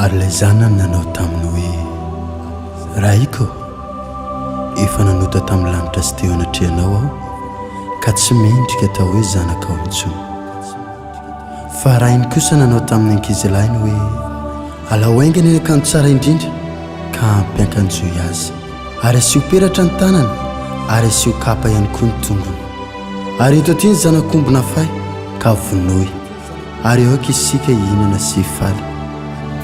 ary lay zanany nanao taminy hoe raiko efa nanota tamin'ny lanitra sy teo anatrianao aho ka tsy mendrika atao hoe zanakao intsony fa rainy kosa nanao tamin'ny ankizilainy hoe alao aingana eny akanjo tsara indrindra ka ampiankanjoy azy ary asio peratra ny tanany ary asio kapa ihany koa ny tongony ary eto aty ny zanakombona fay ka vonoy ary eo aky isika ihinana sy faly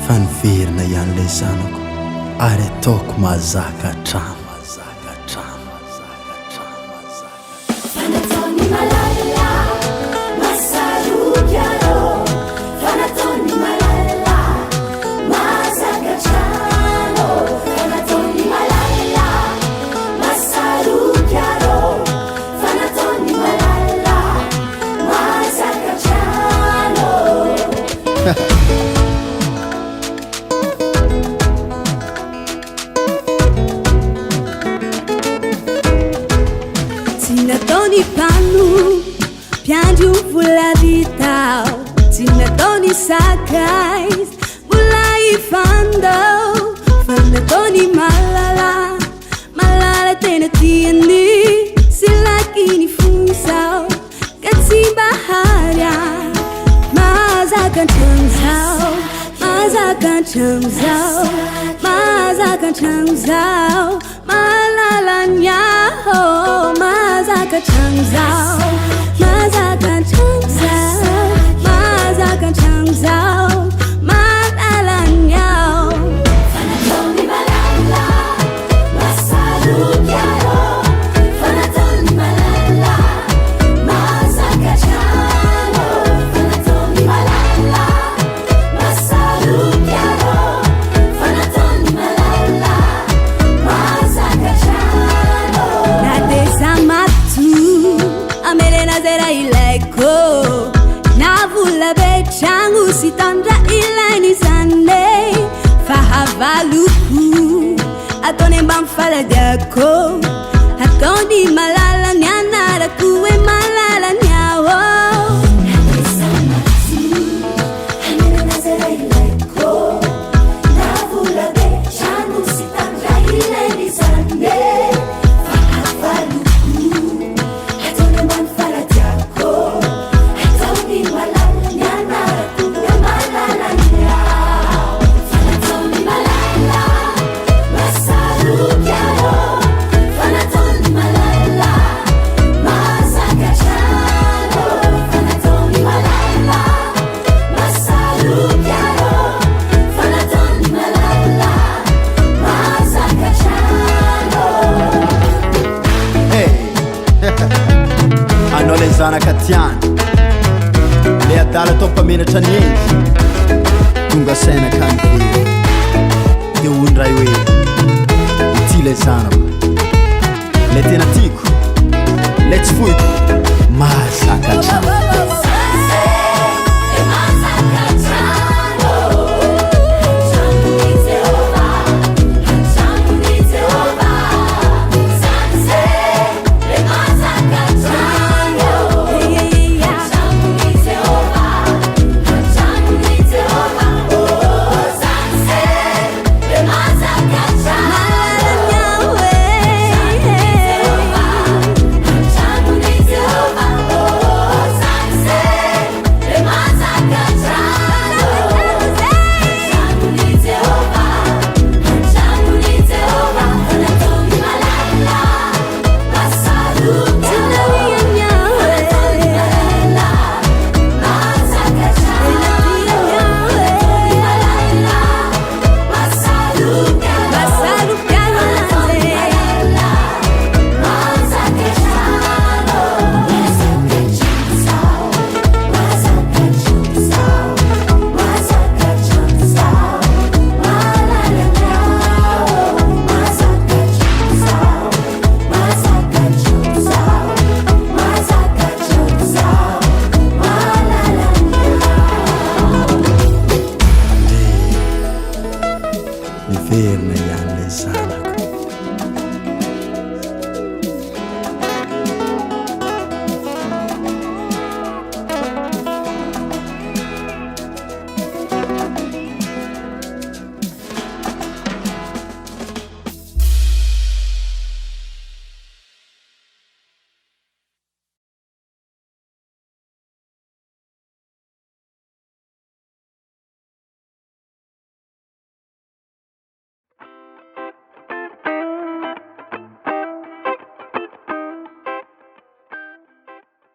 fa niverina ihan'ilay zanako ary ataoko mazaka hatramo. Tinatoni panu pianju fuladitao Tinatoni sakais mulai fando Fanatoni malala malala tenatiani silakini fusao Katsi baharia mazakan chamzao mazakan chamzao mazakan chamzao malala nyaho mazakan chamzao mazakan chamzao mazakan chamzao malala nyaho Fanatoni malala masaru kyaro Fanatoni malala mazakan chamo Fanatoni malala masaru kyaro Fanatoni malala mazakan chamo Nadesa matu amele nazera ileko Navula bechangu sitandra ilaini zane Fahavaluku atone bamfala dako Atoni malala nyanara kuwe malala nyawo Nadesa matu amele nazera ileko Navula bechangu sitandra ilaini zane Anao le zanaka tiany le adala atao mpamenatra ny endy tonga saina kany very dia ondray hoe ity le zanako le tena tiako le tsy foiko